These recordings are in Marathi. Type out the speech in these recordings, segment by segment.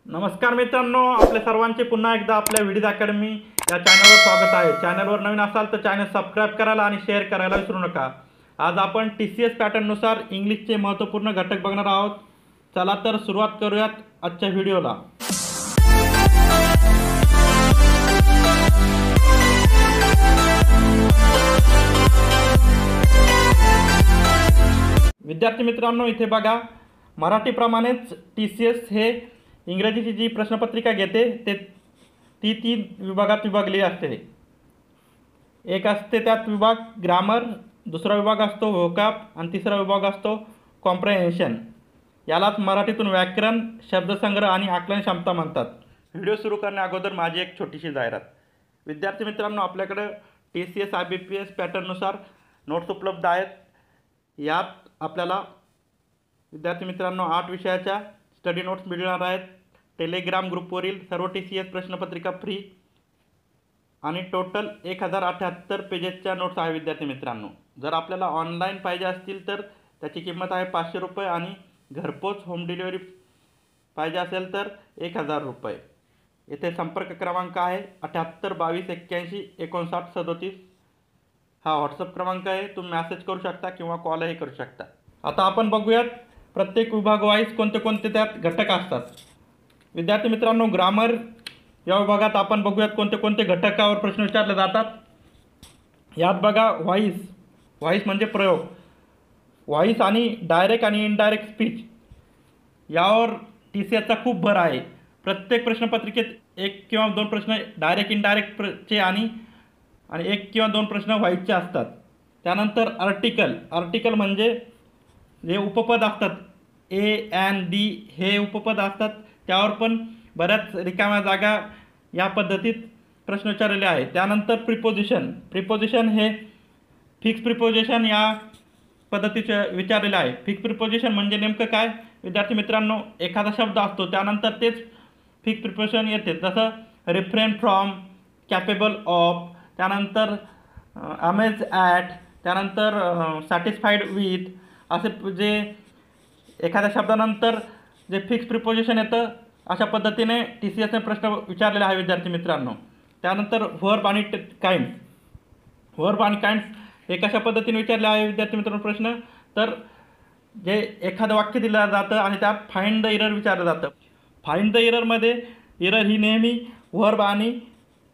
नमस्कार मित्रांनो, आपल्या सर्वांचे पुन्हा एकदा आपल्या विडीज अकॅडमी या चॅनलवर स्वागत आहे। चॅनलवर नवीन असाल तर चॅनल सबस्क्राइब करायला आणि शेअर करायला विसरू नका। आज आपण TCS पॅटर्ननुसार इंग्लिशचे महत्त्वपूर्ण घटक बघणार आहोत। चला तर सुरुवात करूयात आजच्या व्हिडिओला। विद्यार्थी मित्रांनो, इथे बघा, मराठीप्रमाणेच TCS हे इंग्रजीची जी प्रश्नपत्रिका घेते ती 3 विभागात विभागली असते। एक असते त्यात विभाग ग्रामर, दुसरा विभाग असतो व्होकॅब आणि तिसरा विभाग असतो कॉम्प्रेहेन्शन। यालाच मराठीतून व्याकरण, शब्दसंग्रह आणि आकलन क्षमता म्हणतात। व्हिडिओ सुरू करण्या अगोदर माझी एक छोटीशी जाहिरात। विद्यार्थी मित्रांनो, आपल्याकडे TCS IBPS पॅटर्ननुसार नोट्स उपलब्ध आहेत। यात आपल्याला विद्यार्थी मित्रांनो 8 विषयाच्या स्टडी नोट्स मिळणार आहेत। टेलिग्राम ग्रुपवरील सर्व TCS प्रश्नपत्रिका फ्री आणि टोटल 1078 पेजेसच्या नोट्स आहे। विद्यार्थी मित्रांनो, जर आपल्याला ऑनलाईन पाहिजे असतील तर त्याची किंमत आहे 500 रुपये आणि घरपोच होम डिलिव्हरी पाहिजे असेल तर 1000 रुपये। येथे संपर्क क्रमांक आहे 78 22 81 59 37। हा व्हॉट्सअप क्रमांक आहे, तुम्ही मेसेज करू शकता किंवा कॉलही करू शकता। आता आपण बघूयात प्रत्येक विभाग वाईज कोणते कोणते त्यात घटक असतात। विद्यार्थी मित्रांनो, ग्रामर या विभागात आपण बघूयात कोणते कोणते घटकावर प्रश्न विचारले जातात। यात बघा, व्हॉइस म्हणजे प्रयोग। व्हॉइस आणि डायरेक्ट आणि इनडायरेक्ट स्पीच यावर TCSचा खूप भर आहे। प्रत्येक प्रश्नपत्रिकेत 1 किंवा 2 प्रश्न डायरेक्ट इनडायरेक्टचे आणि 1 किंवा 2 प्रश्न व्हॉइसचे असतात। त्यानंतर आर्टिकल म्हणजे जे उपपद असतात, A, N, D हे उपपद असतात, त्यावर पण बऱ्याच रिकाम्या जागा या पद्धतीत प्रश्न विचारलेले आहेत। त्यानंतर प्रिपोजिशन हे फिक्स प्रिपोजिशन या पद्धतीचे विचारलेले आहे। फिक्स प्रिपोजिशन म्हणजे नेमकं काय विद्यार्थी मित्रांनो, एखादा शब्द असतो त्यानंतर तेच फिक्स प्रिपोजिशन येते। जसं रिफ्रेन फ्रॉम, कॅपेबल ऑफ, त्यानंतर अमेज ॲट, त्यानंतर सॅटिस्फाईड विथ, असे जे एखाद्या शब्दानंतर जे फिक्स प्रिपोजिशन येतं अशा पद्धतीने TCSने प्रश्न विचारलेला आहे विद्यार्थी मित्रांनो। त्यानंतर व्हर्ब आणि काइंड्स हे कशा पद्धतीने विचारले आहे विद्यार्थी मित्रांनो प्रश्न, तर जे एखादं वाक्य दिलं जातं आणि त्यात फाइंड द एरर विचारलं जातं। फाइंड द एररमध्ये एरर ही नेहमी व्हर्ब आणि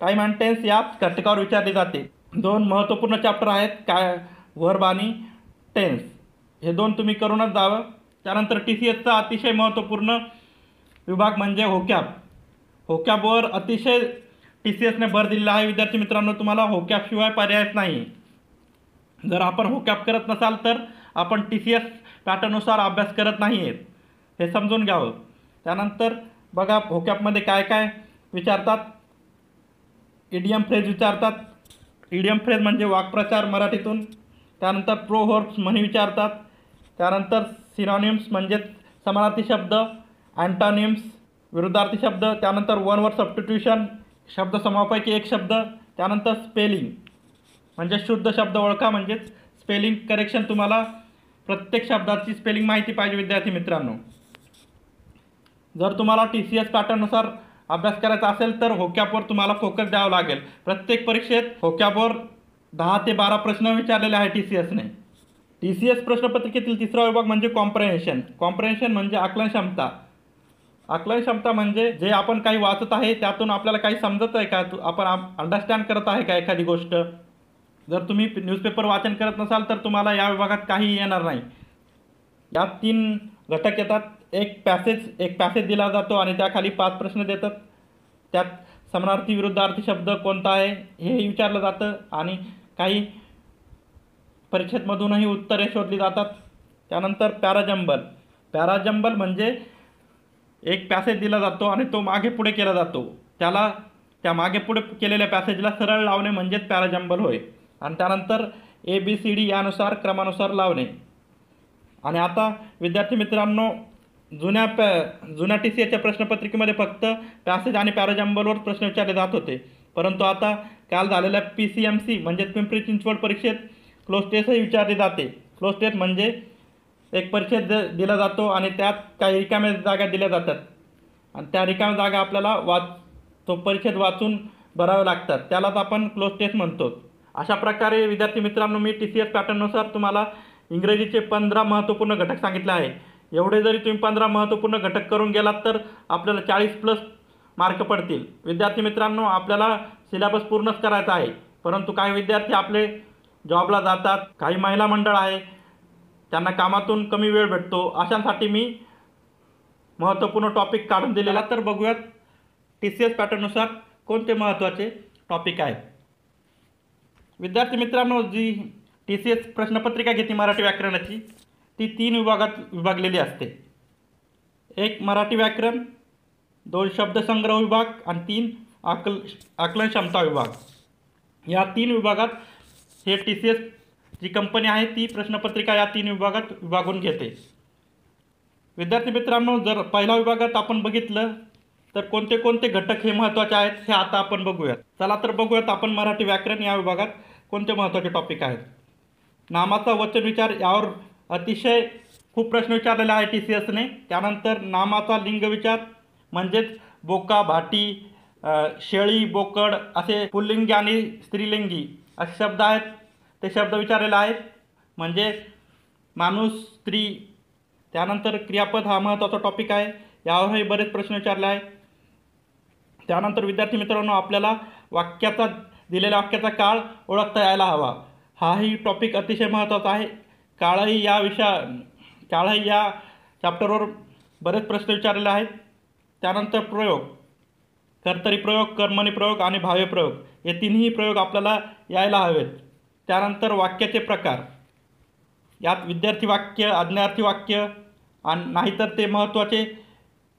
टाईम अँड टेन्स या घटकावर विचारली जाते। 2 महत्त्वपूर्ण चॅप्टर आहेत, काय व्हर्ब आणि टेन्स, हे 2 तुम्ही करूनच जावं। त्यानंतर TCSचा अतिशय महत्त्वपूर्ण विभाग म्हणजे व्होकॅबवर अतिशय TCSने भर दिलेला आहे विद्यार्थी मित्रांनो। तुम्हाला व्होकॅबशिवाय पर्यायच नाही। जर आपण व्होकॅब करत नसाल तर आपण TCS पॅटर्ननुसार अभ्यास करत नाही आहेत, हे समजून घ्यावं। त्यानंतर बघा, व्होकॅबमध्ये काय काय विचारतात। इडियम फ्रेज विचारतात। इडियम फ्रेज म्हणजे वाक्प्रचार मराठीतून। त्यानंतर प्रोव्हर्ब्स म्हणी विचारतात। त्यानंतर सिनॉनिम्स म्हणजे समानार्थी शब्द, अँटॉनिम्स विरुद्धार्थी शब्द, त्यानंतर वन वर्ड सबस्टिट्यूशन शब्दसमूहापैकी एक शब्द, त्यानंतर स्पेलिंग म्हणजे शुद्ध शब्द ओळखा म्हणजेच स्पेलिंग करेक्शन। तुम्हाला प्रत्येक शब्दाची स्पेलिंग माहिती पाहिजे विद्यार्थी मित्रांनो। जर तुम्हाला TCS पॅटर्ननुसार अभ्यास करायचा असेल तर व्होकॅबवर तुम्हाला फोकस द्यावं लागेल। प्रत्येक परीक्षेत व्होकॅबवर 10 ते 12 प्रश्न विचारलेले आहे TCSने। TCS प्रश्नपत्रिकेतील तिसरा विभाग म्हणजे कॉम्प्रेहेन्शन म्हणजे आकलन क्षमता म्हणजे जे आपण काही वाचत आहे त्यातून आपल्याला काही समजत आहे का, आपण अंडरस्टँड करत आहे का एखादी गोष्ट। जर तुम्ही न्यूजपेपर वाचन करत नसाल तर तुम्हाला या विभागात काही येणार नाही। यात 3 घटक येतात। एक पॅसेज दिला जातो आणि त्याखाली 5 प्रश्न देतात। त्यात समानार्थी विरुद्धार्थी शब्द कोणता आहे हेही विचारलं जातं आणि काही परीक्षेमधूनही उत्तरे शोधली जातात। त्यानंतर पॅराजंबल म्हणजे एक पॅसेज दिला जातो आणि तो मागे पुढे केला जातो, त्या मागे पुढे केलेल्या पॅसेजला सरळ लावणे म्हणजेच पॅराजंबल होय। आणि त्यानंतर ABCD यानुसार क्रमानुसार लावणे। आणि आता विद्यार्थी मित्रांनो, जुन्या TCSच्या प्रश्नपत्रिकेमध्ये फक्त पॅसेज आणि पॅराजंबलवर प्रश्न विचारले जात होते, परंतु आता काल झालेल्या PCMC म्हणजेच पिंपरी चिंचवड परीक्षेत क्लोज टेस्टही विचारली जाते। क्लोज टेस्ट म्हणजे एक परीक्षेत दिला जातो आणि त्यात काही रिकाम्या जागा दिल्या जातात। आणि त्या रिकाम्या जागा आपल्याला तो परीक्षेत वाचून भराव्या लागतात, त्यालाच आपण क्लोज टेस्ट म्हणतो. अशा प्रकारे विद्यार्थी मित्रांनो, मी TCS पॅटर्ननुसार तुम्हाला इंग्रजीचे 15 महत्त्वपूर्ण घटक सांगितले आहे. एवढे जरी तुम्ही 15 महत्त्वपूर्ण घटक करून गेलात तर आपल्याला 40+ मार्क पडतील. विद्यार्थी मित्रांनो, आपल्याला सिलेबस पूर्णच करायचा आहे, परंतु काही विद्यार्थी आपले जॉबला जातात, काही महिला मंडळ आहे, त्यांना कामातून कमी वेळ भेटतो. अशांसाठी मी महत्त्वपूर्ण टॉपिक काढून दिलेला. तर बघूयात TCS पॅटर्ननुसार कोणते महत्त्वाचे टॉपिक आहेत. विद्यार्थी मित्रांनो, जी TCS प्रश्नपत्रिका घेते मराठी व्याकरणाची, ती 3 विभागात विभागलेली असते. एक मराठी व्याकरण, 2 शब्दसंग्रह विभाग आणि 3 आकलन क्षमता विभाग. या 3 विभागात हे TCS जी कंपनी आहे ती प्रश्नपत्रिका या 3 विभागात विभागून घेते. विद्यार्थी मित्रांनो, जर पहिल्या विभागात आपण बघितलं तर कोणते कोणते घटक हे महत्त्वाचे आहेत हे आता आपण बघूयात. चला तर बघूयात आपण मराठी व्याकरण या विभागात कोणते महत्त्वाचे टॉपिक आहेत. नामाचा वचन विचार, यावर अतिशय खूप प्रश्न विचारलेले आहे TCSने. त्यानंतर नामाचा लिंग विचार, म्हणजेच बोका, भाटी, शेळी, बोकड असे पुल्लिंगी आणि स्त्रीलिंगी असे शब्द आहेत, ते शब्द विचारलेले आहेत, म्हणजे माणूस, स्त्री. त्यानंतर क्रियापद हा महत्त्वाचा टॉपिक आहे, यावरही बरेच प्रश्न विचारले आहेत. त्यानंतर विद्यार्थी मित्रांनो, आपल्याला दिलेल्या वाक्याचा काळ ओळखता यायला हवा, हाही टॉपिक अतिशय महत्त्वाचा आहे. काळही या चॅप्टरवर बरेच प्रश्न विचारलेले आहेत. त्यानंतर प्रयोग, कर्तरी प्रयोग, कर्मणी प्रयोग आणि भाव्य प्रयोग, हे तिन्ही प्रयोग आपल्याला यायला हवेत. त्यानंतर वाक्याचे प्रकार, यात विद्यार्थी वाक्य, आज्ञार्थी वाक्य आणि नाहीतर ते महत्त्वाचे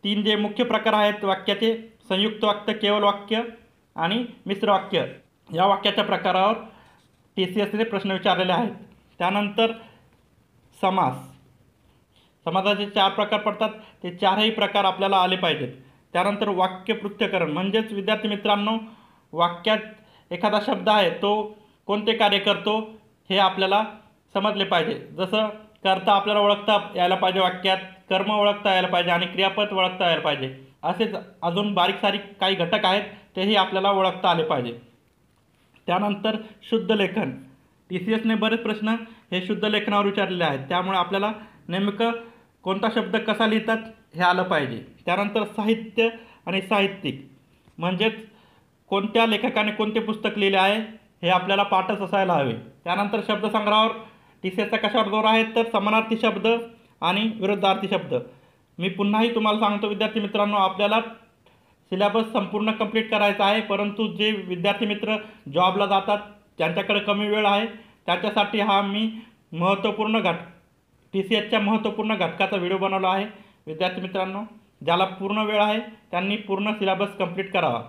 3 जे मुख्य प्रकार आहेत वाक्याचे, संयुक्त वाक्य, केवळ वाक्य आणि मिश्र वाक्य, या वाक्याच्या प्रकारावर TCSने प्रश्न विचारलेले आहेत. त्यानंतर समासाचे 4 प्रकार पडतात, ते 4ही प्रकार आपल्याला आले पाहिजेत. त्यानंतर वाक्य पृथ्थकरण, म्हणजेच विद्यार्थी मित्रांनो, वाक्यात एखादा शब्द आहे तो कोणते कार्य करतो हे आपल्याला समजले पाहिजे. जसं कर्ता आपल्याला ओळखता यायला पाहिजे वाक्यात, कर्म ओळखता यायला पाहिजे आणि क्रियापद ओळखता यायला पाहिजे. असेच अजून बारीक सारीक काही घटक आहेत, तेही आपल्याला ओळखता आले पाहिजे. त्यानंतर शुद्ध लेखन, TCSने बरेच प्रश्न हे शुद्ध लेखनावर विचारलेले आहेत, त्यामुळे आपल्याला नेमकं कोणता शब्द कसा लिहितात हे आलं पाहिजे. त्यानंतर साहित्य आणि साहित्यिक, म्हणजेच कोणत्या लेखकाने कोणते पुस्तक लिहिले आहे हे आपल्याला पाठच असायला हवे. त्यानंतर शब्दसंग्रहावर TCSचा कशावर जोर आहे तर समानार्थी शब्द आणि विरुद्धार्थी शब्द. मी पुन्हाही तुम्हाला सांगतो विद्यार्थी मित्रांनो, आपल्याला सिलेबस संपूर्ण कंप्लीट करायचा आहे, परंतु जे विद्यार्थी मित्र जॉबला जातात, ज्यांच्याकडे कमी वेळ आहे, त्याच्यासाठी हा मी TCSच्या महत्त्वपूर्ण घटकाचा व्हिडिओ बनवला आहे. विद्यार्थी मित्रांनो, ज्याला पूर्ण वेळ आहे त्यांनी पूर्ण सिलेबस कंप्लीट करावा.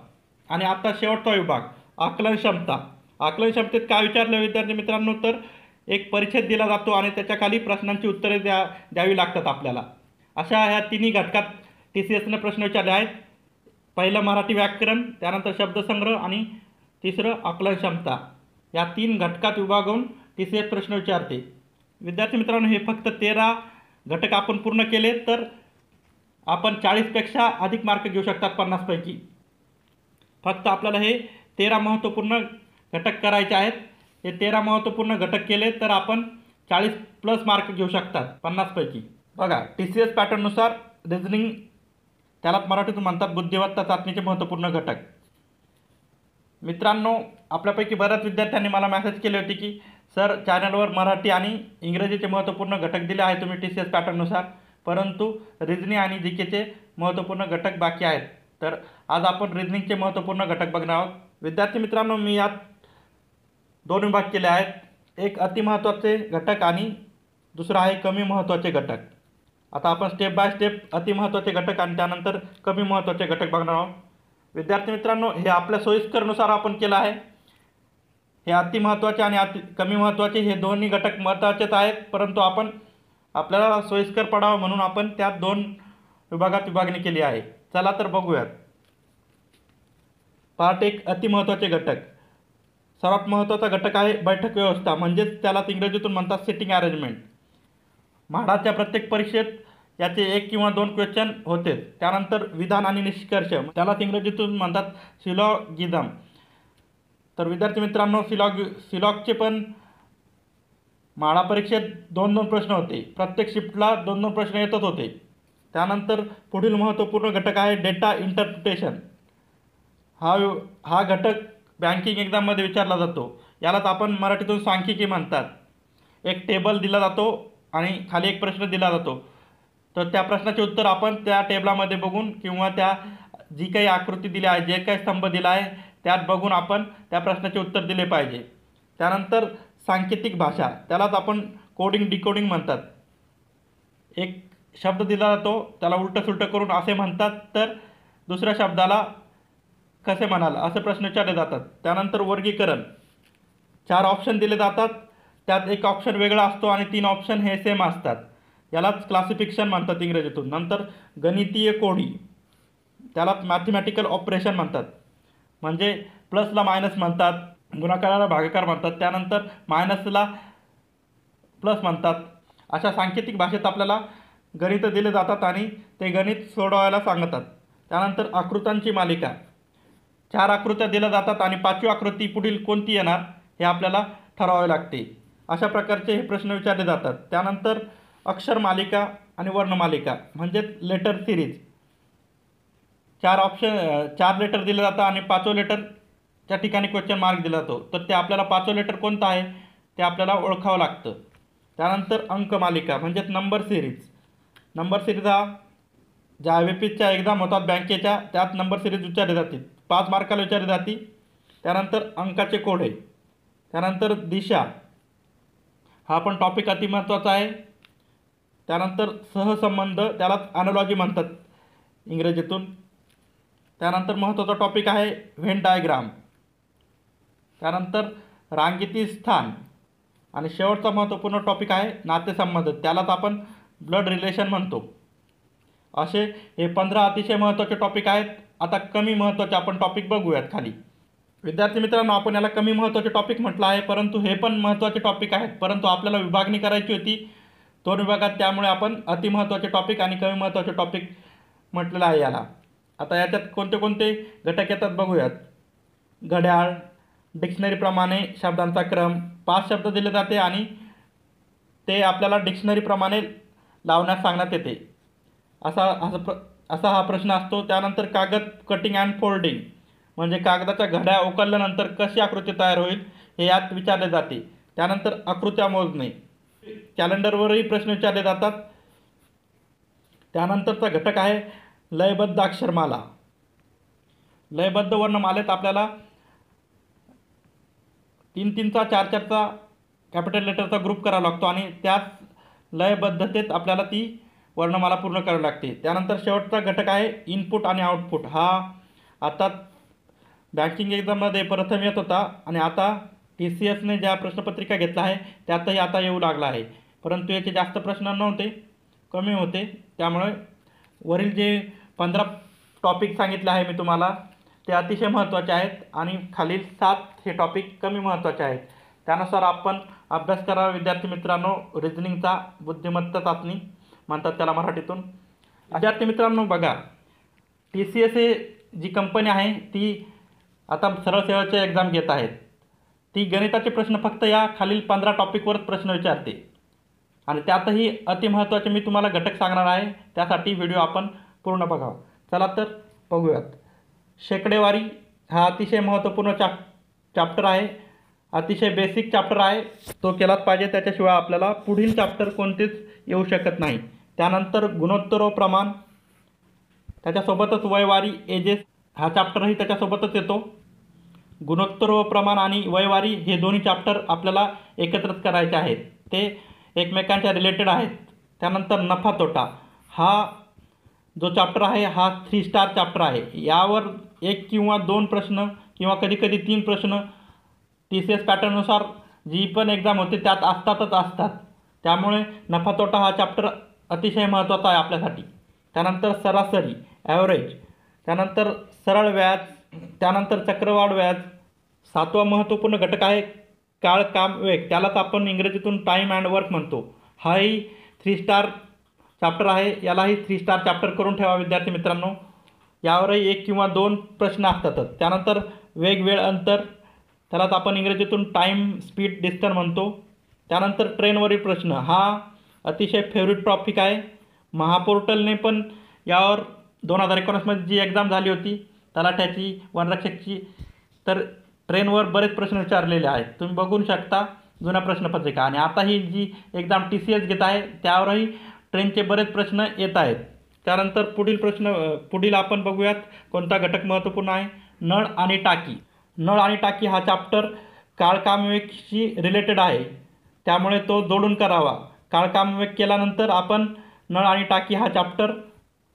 आणि आता शेवटचा विभाग, आकलन क्षमता. आकलन क्षमतेत काय विचारलं विद्यार्थी मित्रांनो, तर एक परिच्छेद दिला जातो आणि त्याच्याखाली प्रश्नांची उत्तरे द्यावी लागतात आपल्याला. अशा ह्या 3ही घटकात TCSने प्रश्न विचारले आहेत. पहिलं मराठी व्याकरण, त्यानंतर शब्दसंग्रह आणि तिसरं आकलन क्षमता. या 3 घटकात विभागून TCS प्रश्न विचारते. विद्यार्थी मित्रांनो, हे फक्त 13 घटक आपण पूर्ण केले तर आपण 40पेक्षा अधिक मार्क घेऊ शकतात 50 पैकी. फक्त आपल्याला हे 13 महत्त्वपूर्ण घटक करायचे आहेत. हे 13 महत्त्वपूर्ण घटक केले तर आपण 40+ मार्क घेऊ शकतात 50 पैकी. बघा, TCS पॅटर्ननुसार रिझनिंग, त्यालाच मराठीतून म्हणतात बुद्धिमत्ता चाचणीचे महत्त्वपूर्ण घटक. मित्रांनो, आपल्यापैकी बऱ्याच विद्यार्थ्यांनी मला मेसेज केले होते की सर, चॅनलवर मराठी आणि इंग्रजीचे महत्त्वपूर्ण घटक दिले आहे तुम्ही TCS पॅटर्ननुसार, परंतु रिझनिंग आणि जीकेचे महत्त्वपूर्ण घटक बाकी आहेत. तर आज आपण रिझनिंगचे महत्त्वपूर्ण घटक बघणार आहोत. विद्यार्थी मित्रांनो, मी यात 2 विभाग केले आहेत. एक अतिमहत्त्वाचे घटक आणि दुसरा आहे कमी महत्त्वाचे घटक. आता आपण स्टेप बाय स्टेप अतिमहत्त्वाचे घटक आणि त्यानंतर कमी महत्त्वाचे घटक बघणार आहोत. विद्यार्थी मित्रांनो, हे आपल्या सोयीस्करनुसार आपण केलं आहे. हे अतिमहत्त्वाचे आणि कमी महत्त्वाचे हे दोन्ही घटक महत्त्वाचेच आहेत, परंतु आपल्याला सोयीस्कर पडावं म्हणून आपण त्या 2 विभागात विभागणी केली आहे. चला तर बघूयात. पार्ट 1, अतिमहत्त्वाचे घटक. सर्वात महत्त्वाचा घटक आहे बैठक व्यवस्था, म्हणजेच त्याला इंग्रजीतून म्हणतात सिटिंग अरेंजमेंट. म्हाडाच्या प्रत्येक परीक्षेत याचे 1 किंवा 2 क्वेश्चन होते. त्यानंतर विधान आणि निष्कर्ष, त्यालाच इंग्रजीतून म्हणतात सिलॉगिझम. तर विद्यार्थी मित्रांनो, सिलॉगचे पण माळा परीक्षेत 2-2 प्रश्न होते. प्रत्येक शिफ्टला 2-2 प्रश्न येतच होते. त्यानंतर पुढील महत्त्वपूर्ण घटक आहे डेटा इंटरप्रिटेशन. हा घटक बँकिंग एक्झाममध्ये विचारला जातो. यालाच आपण मराठीतून सांख्यिकी म्हणतात. एक टेबल दिला जातो आणि खाली एक प्रश्न दिला जातो. तर त्या प्रश्नाचे उत्तर आपण त्या टेबलामध्ये बघून किंवा त्या जी काही आकृती दिली आहे, जे काही स्तंभ दिला आहे त्यात बघून आपण त्या प्रश्नाचे उत्तर दिले पाहिजे. त्यानंतर सांकेतिक भाषा, त्यालाच आपण कोडिंग डिकोडिंग म्हणतात. एक शब्द दिला जातो, त्याला उलटं सुलटं करून असे म्हणतात, तर दुसऱ्या शब्दाला कसे म्हणाल असे प्रश्न विचारले जातात. त्यानंतर वर्गीकरण, 4 ऑप्शन दिले जातात, त्यात एक ऑप्शन वेगळा असतो आणि 3 ऑप्शन हे सेम असतात. यालाच क्लासिफिकेशन म्हणतात इंग्रजीतून. नंतर गणितीय कोडी, त्यालाच मॅथमॅटिकल ऑपरेशन म्हणतात. म्हणजे प्लसला मायनस म्हणतात, गुणाकाराला भागाकार म्हणतात, त्यानंतर मायनसला प्लस म्हणतात. अशा सांकेतिक भाषेत आपल्याला गणित दिले जातात आणि ते गणित सोडवायला सांगतात. त्यानंतर आकृत्यांची मालिका, 4 आकृत्या दिल्या जातात आणि 5वी आकृती पुढील कोणती येणार हे आपल्याला ठरवावे लागते. अशा प्रकारचे हे प्रश्न विचारले जातात. त्यानंतर अक्षर मालिका आणि वर्णमालिका म्हणजे लेटर सिरीज, 4 लेटर दिले जातात आणि 5वं लेटरच्या ठिकाणी क्वेश्चन मार्क दिला जातो. तर ते आपल्याला 5वं लेटर कोणतं आहे ते आपल्याला ओळखावं लागतं. त्यानंतर अंकमालिका म्हणजेच नंबर सिरीज हा ज्या IBPSच्या एक्झाम होतात बँकेच्या, त्यात नंबर सिरीज विचारली जाते, 5 मार्काला विचारली जाते. त्यानंतर अंकाचे कोडे, त्यानंतर दिशा, हा पण टॉपिक अति महत्त्वाचा आहे. त्यानंतर सहसंबंध, त्यालाच ॲनॉलॉजी म्हणतात इंग्रजीतून. त्यानंतर महत्त्वाचा टॉपिक आहे व्हेन डायग्राम. त्यानंतर रांगेतील स्थान आणि शेवटचा महत्त्वपूर्ण टॉपिक आहे नातेसंबंध, त्यालाच आपण ब्लड रिलेशन म्हणतो. असे हे 15 अतिशय महत्त्वाचे टॉपिक आहेत. आता कमी महत्त्वाचे आपण टॉपिक बघूयात खाली. विद्यार्थी मित्रांनो, आपण याला कमी महत्त्वाचे टॉपिक म्हटलं आहे, परंतु हे पण महत्त्वाचे टॉपिक आहेत. परंतु आपल्याला विभागणी करायची होती 2 विभागात, त्यामुळे आपण अतिमहत्त्वाचे टॉपिक आणि कमी महत्त्वाचे टॉपिक म्हटलेलं आहे याला. आता याच्यात कोणते कोणते घटक येतात बघूयात. घड्याळ, डिक्शनरीप्रमाणे शब्दांचा क्रम, 5 शब्द दिले जाते आणि ते आपल्याला डिक्शनरीप्रमाणे लावण्यास सांगण्यात येते. असा हा प्रश्न असतो. त्यानंतर कागद कटिंग अँड फोल्डिंग म्हणजे कागदाच्या घड्या उकलल्यानंतर कशी आकृती तयार होईल हे यात विचारले जाते. त्यानंतर आकृत्या मोजणे, कॅलेंडरवरही प्रश्न विचारले जातात. त्यानंतरचा घटक आहे लयबद्ध अक्षरमाला. लयबद्ध वर्णमालेत आपल्याला 3-3चा 4-4चा कॅपिटल लेटरचा ग्रुप करावा लागतो आणि त्याच लयबद्धतेत आपल्याला ती वर्णमाला पूर्ण करावी लागते. त्यानंतर शेवटचा घटक आहे इनपुट आणि आउटपुट. हा आता बँकिंग एक्झाममध्ये प्रथम येत होता आणि आता TCSने ज्या प्रश्नपत्रिका घेतला आहे त्यातही आता येऊ लागला आहे. परंतु याचे जास्त प्रश्न नव्हते, कमी होते. त्यामुळे वरील जे 15 टॉपिक सांगितले आहे मी तुम्हाला ते अतिशय महत्त्वाचे आहेत आणि खालील 7 हे टॉपिक कमी महत्त्वाचे आहेत. त्यानुसार आपण अभ्यास करा विद्यार्थी मित्रांनो. रिजनिंगचा बुद्धिमत्ता चाचणी म्हणतात त्याला मराठीतून. विद्यार्थी मित्रांनो बघा, TCS हे जी कंपनी आहे ती आता सरळ सेवाचे एक्झाम घेत आहेत. ती गणिताचे प्रश्न फक्त या खालील 15 टॉपिकवरच प्रश्न विचारते आणि त्यातही अतिमहत्त्वाचे मी तुम्हाला घटक सांगणार आहे. त्यासाठी व्हिडिओ आपण पूर्ण बघावा. चला तर बघूयात. शेकडेवारी हा अतिशय महत्त्वपूर्ण चॅप्टर आहे, अतिशय बेसिक चॅप्टर आहे, तो केलाच पाहिजे. त्याच्याशिवाय आपल्याला पुढील चॅप्टर कोणतेच येऊ शकत नाही. त्यानंतर गुणोत्तर व प्रमाण, त्याच्यासोबतच वयवारी एजेस हा चॅप्टरही त्याच्यासोबतच येतो. गुणोत्तर व प्रमाण आणि वयवारी हे दोन्ही चॅप्टर आपल्याला एकत्रच करायचे आहेत, ते एकमेकांच्या रिलेटेड आहेत. त्यानंतर नफा तोटा हा जो चॅप्टर आहे हा 3 स्टार चॅप्टर आहे. यावर 1 किंवा 2 प्रश्न किंवा कधीकधी 3 प्रश्न TCS पॅटर्ननुसार जी पण एक्झाम होते त्यात असतात. त्यामुळे नफा तोटा हा चॅप्टर अतिशय महत्त्वाचा आहे आपल्यासाठी. त्यानंतर सरासरी ॲव्हरेज, त्यानंतर सरळ व्याज, त्यानंतर चक्रवाढ व्याज. 7वा महत्त्वपूर्ण घटक आहे काळ काम वेग, त्यालाच आपण इंग्रजीतून टाईम अँड वर्क म्हणतो. हाही 3 स्टार चॅप्टर आहे यालाही 3 स्टार चॅप्टर करून ठेवा विद्यार्थी मित्रांनो. यावरही 1 किंवा 2 प्रश्न असतातच. त्यानंतर वेग, वेळ, अंतर, त्यालाच आपण इंग्रजीतून टाईम, स्पीड, डिस्टन्स म्हणतो. त्यानंतर ट्रेनवरील प्रश्न हा अतिशय फेवरेट टॉपिक आहे. महापोर्टलने पण यावर 2019मध्ये जी एक्झाम झाली होती तलाठ्याची, वनरक्षकची, तर ट्रेनवर बरेच प्रश्न विचारलेले आहेत. तुम्ही बघू शकता जुन्या प्रश्नपत्रिका. आणि आता ही जी एक्झाम TCS घेत आहे त्यावरही ट्रेनचे बरेच प्रश्न येत आहेत. त्यानंतर पुढील आपण बघूयात कोणता घटक महत्त्वपूर्ण आहे. नळ आणि टाकी. नळ आणि टाकी हा चॅप्टर काळकामविवेकशी रिलेटेड आहे, त्यामुळे तो जोडून करावा. काळकामविवेक केल्यानंतर आपण नळ आणि टाकी हा चॅप्टर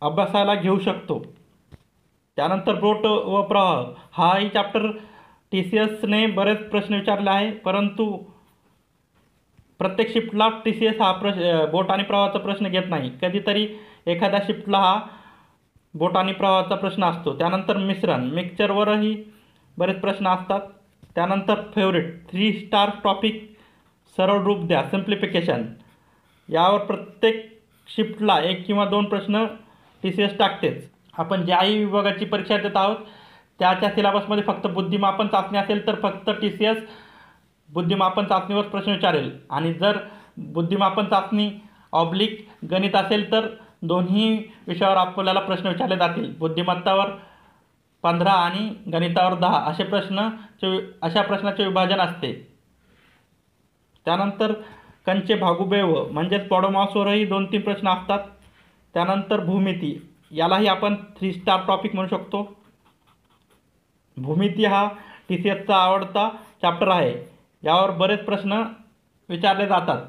अभ्यासायला घेऊ शकतो. त्यानंतर बोट व प्रवाह हाही चॅप्टर TCSने बरेच प्रश्न विचारले आहे, परंतु प्रत्येक शिफ्टला TCS हा बोट आणि प्रवाहाचा प्रश्न घेत नाही. कधीतरी एखाद्या शिफ्टला हा बोट आणि प्रवाहाचा प्रश्न असतो. त्यानंतर मिक्सचरवरही बरेच प्रश्न असतात. त्यानंतर फेवरेट 3 स्टार टॉपिक सरळ रूप द्या, सिम्प्लिफिकेशन. यावर प्रत्येक शिफ्टला 1 किंवा 2 प्रश्न TCS टाकतेच. आपण ज्याही विभागाची परीक्षा देत आहोत त्याच्या सिलेबसमध्ये फक्त बुद्धिमापन चाचणी असेल तर फक्त TCS बुद्धिमापन चाचणीवर प्रश्न विचारेल. आणि जर बुद्धिमापन चाचणी ऑब्लिक गणित असेल तर दोन्ही विषयावर आपल्याला प्रश्न विचारले जातील. बुद्धिमत्तावर 15 आणि गणितावर 10 अशा प्रश्नाचे विभाजन असते. त्यानंतर कंचे भागुबेव म्हणजेच पॉडोमासवरही 2-3 प्रश्न असतात. त्यानंतर भूमिती, यालाही आपण 3 स्टार टॉपिक म्हणू शकतो. भूमिती हा TCSचा आवडता चॅप्टर आहे. यावर बरेच प्रश्न विचारले जातात.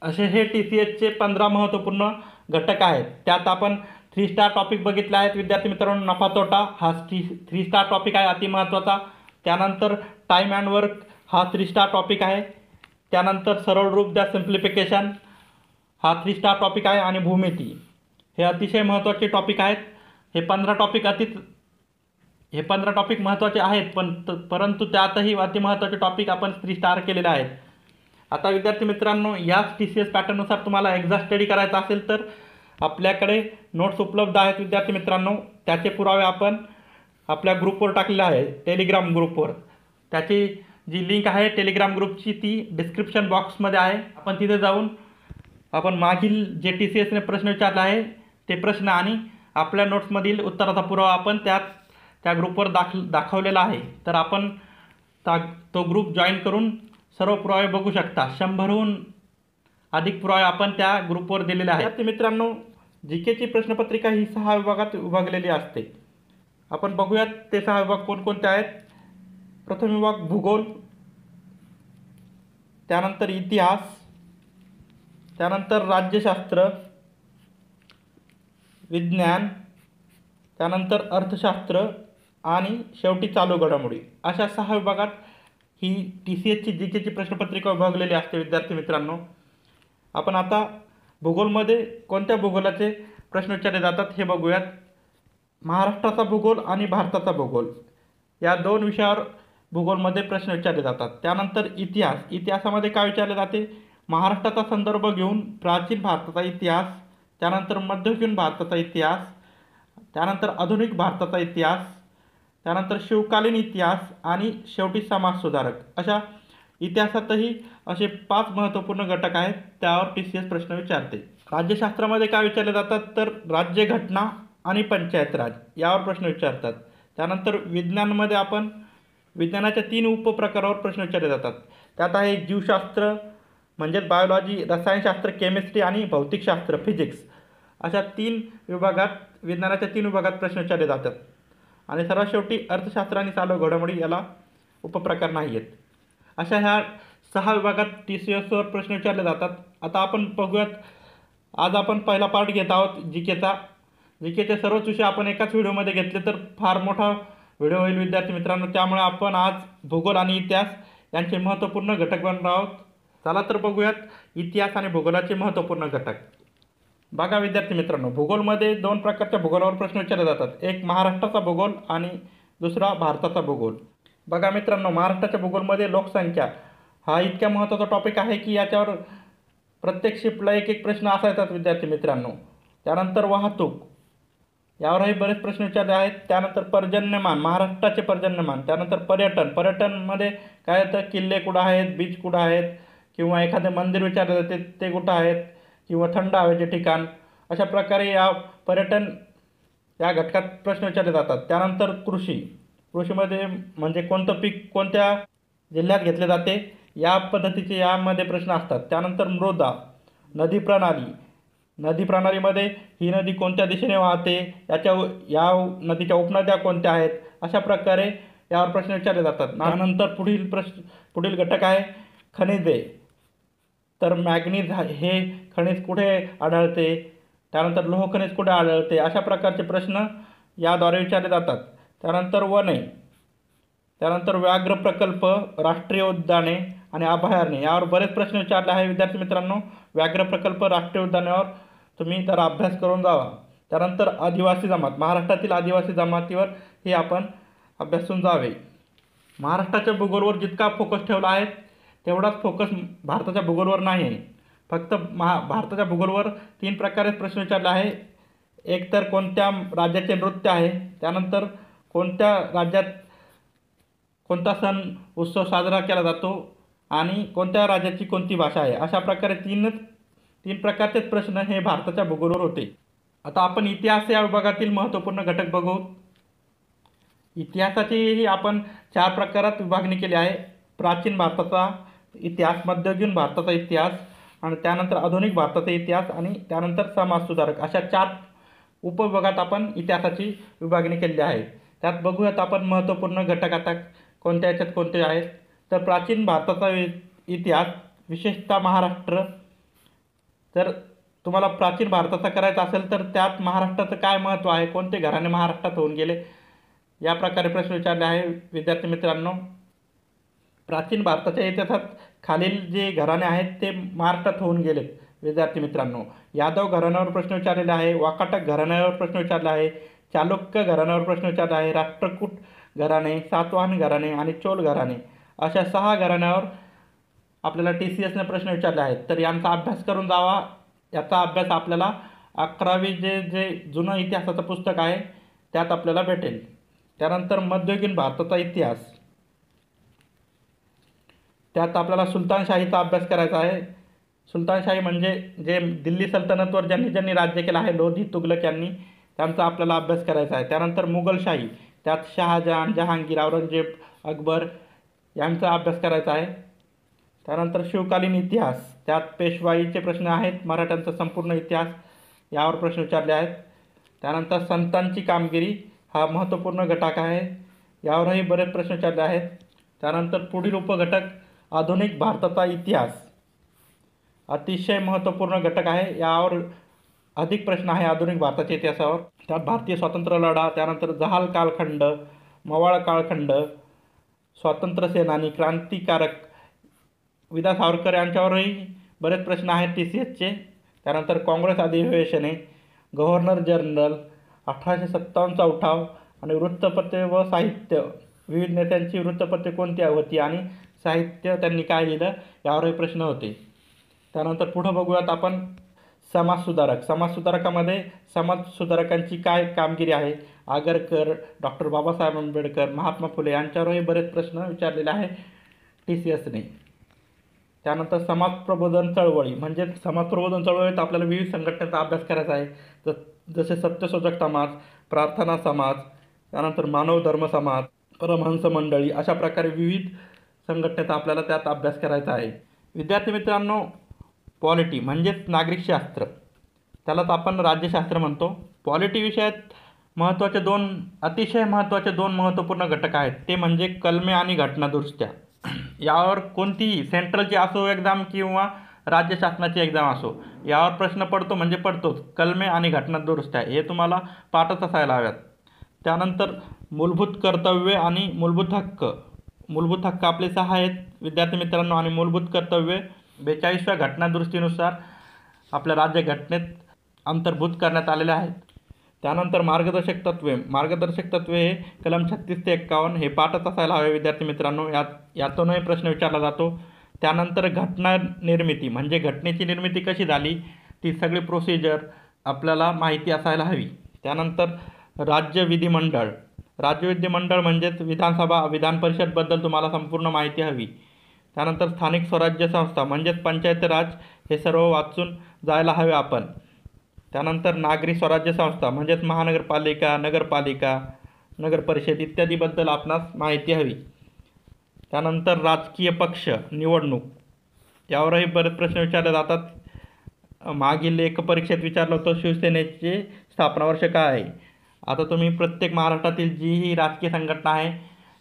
असे हे TCSचे 15 महत्त्वपूर्ण घटक आहेत. त्यात आपण 3 स्टार टॉपिक बघितले आहेत विद्यार्थी मित्रांनो. नफा तोटा हा 3 स्टार टॉपिक आहे, अतिमहत्त्वाचा. त्यानंतर टाईम अँड वर्क हा 3 स्टार टॉपिक आहे. त्यानंतर सरळ रूप द्या, सिम्प्लिफिकेशन हा 3 स्टार टॉपिक आहे. आणि भूमिती हे अतिशय महत्त्वाचे टॉपिक आहेत. हे 15 टॉपिक महत्त्वाचे आहेत, परंतु त्यातही अतिमहत्त्वाचे टॉपिक आपण 3 स्टार केलेले आहेत. आता विद्यार्थी मित्रांनो, याच TCS पॅटर्ननुसार तुम्हाला एक्झाम स्टडी करायचा असेल तर आपल्याकडे नोट्स उपलब्ध आहेत विद्यार्थी मित्रांनो. त्याचे पुरावे आपण आपल्या ग्रुपवर टाकलेले आहे, टेलिग्राम ग्रुपवर. त्याची जी लिंक आहे टेलिग्राम ग्रुपची ती डिस्क्रिप्शन बॉक्समध्ये आहे. आपण तिथे जाऊन आपण मागील जे TCSने प्रश्न विचारले आहे ते प्रश्न आणि आपल्या नोट्समधील उत्तराचा पुरावा आपण त्या ग्रुपवर दाखवलेला आहे. तर आपण तो ग्रुप जॉईन करून सर्व पुरावे बघू शकता. 100हून अधिक पुरावे आपण त्या ग्रुपवर दिलेले आहेत. विद्यार्थी मित्रांनो, GKची प्रश्नपत्रिका ही 6 विभागात विभागलेली असते. आपण बघूयात ते 6 विभाग कोणकोणते आहेत. प्रथम विभाग भूगोल, त्यानंतर इतिहास, त्यानंतर राज्यशास्त्र, विज्ञान, त्यानंतर अर्थशास्त्र आणि शेवटी चालू घडामोडी. अशा 6 विभागात ही TCSची GKची प्रश्नपत्रिका विभागलेली असते विद्यार्थी मित्रांनो. आपण आता भूगोलमध्ये कोणत्या भूगोलाचे प्रश्न विचारले जातात हे बघूयात. महाराष्ट्राचा भूगोल आणि भारताचा भूगोल या 2 विषयावर भूगोलमध्ये प्रश्न विचारले जातात. त्यानंतर इतिहासामध्ये काय विचारले जाते. महाराष्ट्राचा संदर्भ घेऊन प्राचीन भारताचा इतिहास, त्यानंतर मध्ययुगीन भारताचा इतिहास, त्यानंतर आधुनिक भारताचा इतिहास, त्यानंतर शिवकालीन इतिहास आणि शेवटी समाजसुधारक. अशा इतिहासातही असे 5 महत्त्वपूर्ण घटक आहेत, त्यावर TCS प्रश्न विचारते. राज्यशास्त्रामध्ये काय विचारले जातात तर राज्यघटना आणि पंचायत राज यावर प्रश्न विचारतात. त्यानंतर विज्ञानमध्ये आपण विज्ञानाच्या 3 उपप्रकारावर प्रश्न विचारले जातात. त्यात आहे जीवशास्त्र म्हणजेच बायोलॉजी, रसायनशास्त्र केमिस्ट्री आणि भौतिकशास्त्र फिजिक्स. अशा 3 विभागात विज्ञानाच्या 3 विभागात प्रश्न विचारले जातात. आणि सर्वात शेवटी अर्थशास्त्र आणि चालू घडामोडी याला उपप्रकार नाही आहेत. अशा ह्या 6 विभागात TCSवर प्रश्न विचारले जातात. आता आपण बघूयात. आज आपण पहिला पार्ट घेत आहोत GKचे सर्वच विषय आपण एकाच व्हिडिओमध्ये घेतले तर फार मोठा व्हिडिओ होईल विद्यार्थी मित्रांनो. त्यामुळे आपण आज भूगोल आणि इतिहास यांचे महत्त्वपूर्ण घटक बनणार आहोत. चला तर बघूयात इतिहास आणि भूगोलाचे महत्त्वपूर्ण घटक. बघा विद्यार्थी मित्रांनो, भूगोलमध्ये 2 प्रकारच्या भूगोलावर प्रश्न विचारले जातात. एक महाराष्ट्राचा भूगोल आणि दुसरा भारताचा भूगोल. बघा मित्रांनो, महाराष्ट्राच्या भूगोलमध्ये लोकसंख्या हा इतक्या महत्त्वाचा टॉपिक आहे की याच्यावर प्रत्येक शिफ्टला एक एक प्रश्न असायचाच विद्यार्थी मित्रांनो. त्यानंतर वाहतूक, यावरही बरेच प्रश्न विचारले आहेत. त्यानंतर पर्जन्यमान, महाराष्ट्राचे पर्जन्यमान. त्यानंतर पर्यटन, पर्यटनमध्ये काय येतं, किल्ले कुठं आहेत, बीच कुठं आहेत, किंवा एखादे मंदिर विचारले जाते ते कुठं आहेत, किंवा थंड हवेचे ठिकाण. अशा प्रकारे या पर्यटन या घटकात प्रश्न विचारले जातात. त्यानंतर कृषी, कृषीमध्ये म्हणजे कोणतं पीक कोणत्या जिल्ह्यात घेतले जाते या पद्धतीचे यामध्ये प्रश्न असतात. त्यानंतर मृदा, नदी प्रणाली, नदी प्रणालीमध्ये ही नदी कोणत्या दिशेने वाहते, या नदीच्या उपनद्या कोणत्या आहेत, अशा प्रकारे यावर प्रश्न विचारले जातात. त्यानंतर पुढील घटक आहे खनिजे. तर मॅग्नीज हे खनिज कुठे आढळते, त्यानंतर लोह खनिज कुठे आढळते, अशा प्रकारचे प्रश्न याद्वारे विचारले जातात. त्यानंतर वने, त्यानंतर व्याघ्र प्रकल्प, राष्ट्रीय उद्याने आणि अभयारण्ये, यावर बरेच प्रश्न विचारले आहे विद्यार्थी मित्रांनो. व्याघ्र प्रकल्प, राष्ट्रीय उद्यानावर तुम्ही तर अभ्यास करून जावा. त्यानंतर आदिवासी जमात, महाराष्ट्रातील आदिवासी जमातीवर हे आपण अभ्यासून जावे. महाराष्ट्राच्या भूगोलवर जितका फोकस ठेवला आहे तेवढाच फोकस भारताच्या भूगोलवर नाही आहे. फक्त भारताच्या भूगोलवर 3 प्रकारे प्रश्न विचारले आहे. एक तर कोणत्या राज्याचे नृत्य आहे, त्यानंतर कोणत्या राज्यात कोणता सण उत्सव साजरा केला जातो, आणि कोणत्या राज्याची कोणती भाषा आहे. अशा प्रकारे तीन प्रकारचेच प्रश्न हे भारताच्या भूगोलवर होते. आता आपण इतिहास या विभागातील महत्त्वपूर्ण घटक बघू. इतिहासाचीही आपण 4 प्रकारात विभागणी केली आहे. प्राचीन भारताचा इतिहास, मध्ययुगीन भारताचा इतिहास, आणि त्यानंतर आधुनिक भारताचा इतिहास, आणि त्यानंतर समाजसुधारक, अशा 4 उपविभागात आपण इतिहासाची विभागणी केलेली आहे. त्यात बघूयात आपण महत्त्वपूर्ण घटक आता कोणत्या याच्यात कोणते आहेत. तर प्राचीन भारताचा इतिहास, विशेषतः महाराष्ट्र. तर तुम्हाला प्राचीन भारताचा करायचा असेल तर त्यात महाराष्ट्राचं काय महत्त्व आहे, कोणते घराणे महाराष्ट्रात होऊन गेले, या प्रकारे प्रश्न विचारले आहे विद्यार्थी मित्रांनो. प्राचीन भारताच्या इतिहासात खालील जे घराणे आहेत ते महाराष्ट्रात होऊन गेलेत विद्यार्थी मित्रांनो. यादव घराण्यावर प्रश्न विचारलेला आहे, वाकाटक घराण्यावर प्रश्न विचारला आहे, चालुक्य घराण्यावर प्रश्न विचारला आहे, राष्ट्रकूट घराणे, सातवाहन घराणे आणि चोल घराणे, अशा 6 घराण्यावर आपल्याला TCSने प्रश्न विचारले आहेत. तर यांचा अभ्यास करून जावा. याचा अभ्यास आपल्याला 11वी जे जुनं इतिहासाचं पुस्तक आहे त्यात आपल्याला भेटेल. त्यानंतर मध्ययुगीन भारताचा इतिहास, त्यात आपल्याला सुलतानशाहीचा अभ्यास करायचा आहे. सुलतानशाही म्हणजे जे दिल्ली सल्तनतवर ज्यांनी राज्य केलं आहे, लोधी, तुघलक यांनी, त्यांचा आपल्याला अभ्यास करायचा आहे. त्यानंतर मुघलशाही, त्यात शहाजहान, जहांगीर, औरंगजेब, अकबर यांचा अभ्यास करायचा आहे. त्यानंतर शिवकालीन इतिहास, त्यात पेशवाईचे प्रश्न आहेत, मराठ्यांचा संपूर्ण इतिहास यावर प्रश्न विचारले आहेत. त्यानंतर संतांची कामगिरी हा महत्त्वपूर्ण घटक आहे, यावरही बरेच प्रश्न विचारले आहेत. त्यानंतर पुढील उपघटक आधुनिक भारताचा इतिहास, अतिशय महत्त्वपूर्ण घटक आहे, यावर अधिक प्रश्न आहे आधुनिक भारताच्या इतिहासावर. त्यात भारतीय स्वातंत्र्य लढा, त्यानंतर जहाल कालखंड, मवाळ कालखंड, स्वातंत्र्य सेनानी, क्रांतिकारक, विदा सावरकर यांच्यावरही बरेच प्रश्न आहेत TCSचे. त्यानंतर काँग्रेस अधिवेशने, गव्हर्नर जनरल, 1857चा उठाव, आणि वृत्तपत्रे व साहित्य, विविध नेत्यांची वृत्तपत्रे कोणती होती आणि साहित्य त्यांनी काय लिहिलं, यावरही प्रश्न होते. त्यानंतर पुढं बघूयात आपण समाजसुधारक. समाजसुधारकामध्ये समाजसुधारकांची काय कामगिरी आहे, आगरकर, डॉक्टर बाबासाहेब आंबेडकर, महात्मा फुले यांच्यावरही बरेच प्रश्न विचारलेले आहे TCSने. त्यानंतर समाजप्रबोधन चळवळी, म्हणजे समाजप्रबोधन चळवळीत आपल्याला विविध संघटनेचा अभ्यास करायचा आहे. जसे सत्यशोधक समाज, प्रार्थना समाज, त्यानंतर मानव धर्म समाज, परमहंस मंडळी, अशा प्रकारे विविध संघटनेचा आपल्याला त्यात अभ्यास करायचा आहे. विद्यार्थी मित्रांनो, पॉलिटी म्हणजेच नागरिकशास्त्र, त्यालाच आपण राज्यशास्त्र म्हणतो. पॉलिटी विषयात अतिशय महत्त्वाचे दोन महत्त्वपूर्ण घटक आहेत, ते म्हणजे कलमे आणि घटनादुरुस्त्या. यावर कोणतीही सेंट्रलची असो एक्झाम किंवा राज्य शासनाची एक्झाम असो, यावर प्रश्न पडतो म्हणजे पडतोच. कलमे आणि घटनादुरुस्त्या हे तुम्हाला पाठच असायला हव्यात. त्यानंतर मूलभूत कर्तव्ये आणि मूलभूत हक्क. मूलभूत हक्क आपले 6 आहेत विद्यार्थी मित्रांनो, आणि मूलभूत कर्तव्ये 42व्या घटनादुरुस्तीनुसार आपल्या राज्यघटनेत अंतर्भूत करण्यात आलेले आहेत. त्यानंतर मार्गदर्शक तत्त्वे. मार्गदर्शक तत्त्वे हे कलम 36 ते 51 हे पाठच असायला हवे विद्यार्थी मित्रांनो, यातूनही प्रश्न विचारला जातो. त्यानंतर घटना निर्मिती म्हणजे घटनेची निर्मिती कशी झाली ती सगळी प्रोसिजर आपल्याला माहिती असायला हवी. त्यानंतर राज्य विधिमंडळ. राज्य विधिमंडळ म्हणजेच विधानसभा विधान परिषदबद्दल तुम्हाला संपूर्ण माहिती हवी. त्यानंतर स्थानिक स्वराज्य संस्था म्हणजेच पंचायत राज हे सर्व वाचून जायला हवे आपण. त्यानंतर नागरी स्वराज्य संस्था म्हणजेच महानगरपालिका, नगरपालिका, नगरपरिषद इत्यादीबद्दल आपणास माहिती हवी. त्यानंतर राजकीय पक्ष निवडणूक यावरही बरेच प्रश्न विचारले जातात. मागील एक परीक्षेत विचारलं होतं शिवसेनेचे स्थापना वर्ष काय आहे. आता तुम्ही प्रत्येक महाराष्ट्रातील जी ही राजकीय संघटना आहे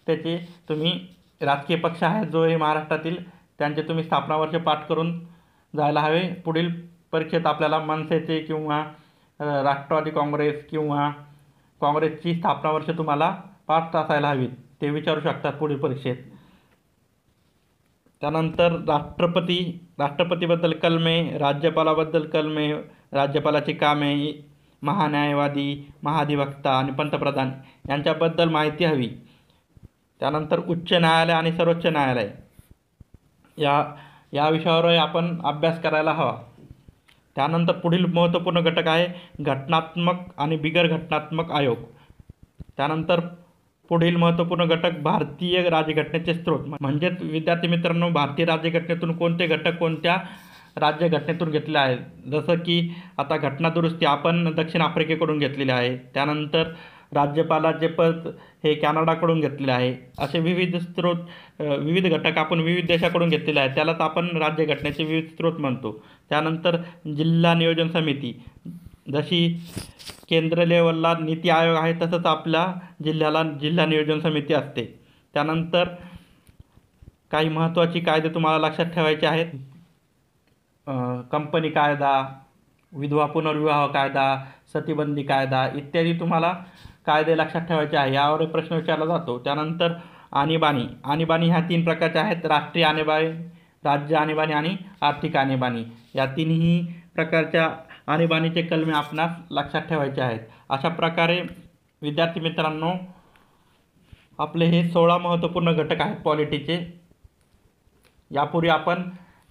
त्याचे तुम्ही राजकीय पक्ष आहेत जो हे महाराष्ट्रातील त्यांचे तुम्ही स्थापना वर्ष पाठ करून जायला हवे. पुढील परीक्षेत आपल्याला मनसेचे किंवा राष्ट्रवादी काँग्रेस किंवा काँग्रेसची स्थापना वर्ष तुम्हाला पाठ असायला हवीत, ते विचारू शकतात पुढील परीक्षेत. त्यानंतर राष्ट्रपतीबद्दल कलमे, राज्यपालाबद्दल कलमे, राज्यपालाची कामे, महान्यायवादी, महाधिवक्ता आणि पंतप्रधान यांच्याबद्दल माहिती हवी. त्यानंतर उच्च न्यायालय आणि सर्वोच्च न्यायालय या विषयावरही आपण अभ्यास करायला हवा. त्यानंतर पुढील महत्त्वपूर्ण घटक आहे घटनात्मक आणि बिगर घटनात्मक आयोग. त्यानंतर पुढील महत्त्वपूर्ण घटक भारतीय राज्यघटनेचे स्रोत म्हणजेच विद्यार्थी मित्रांनो भारतीय राज्यघटनेतून कोणते घटक कोणत्या राज्यघटनेतून घेतले आहेत. जसं की आता घटनादुरुस्ती आपण दक्षिण आफ्रिकेकडून घेतलेली आहे. त्यानंतर राज्यपालाचे पद हे कॅनडाकडून घेतलेले आहे. असे विविध स्रोत विविध घटक आपण विविध देशाकडून घेतलेले आहेत, त्यालाच आपण राज्यघटनेचे विविध स्रोत म्हणतो. त्यानंतर जिल्हा नियोजन समिती, जशी केंद्र लेवलला नीती आयोग आहे तसंच आपल्या जिल्ह्याला जिल्हा नियोजन समिती असते. त्यानंतर काही महत्त्वाची कायदे तुम्हाला लक्षात ठेवायचे आहेत. कंपनी कायदा, विधवा पुनर्विवाह कायदा, सतीबंदी कायदा इत्यादी तुम्हाला कायदे लक्षात ठेवायचे आहे. यावर प्रश्न विचारला जातो. त्यानंतर आणीबाणी ह्या 3 प्रकारच्या आहेत. राष्ट्रीय आणीबाणी, राज्य आणीबाणी आणि आर्थिक आणीबाणी. या तिन्ही प्रकारच्या आणीबाणीचे कलमे आपणास लक्षात ठेवायचे आहेत. अशा प्रकारे विद्यार्थी मित्रांनो आपले हे 16 महत्त्वपूर्ण घटक आहेत पॉलिटीचे. यापूर्वी आपण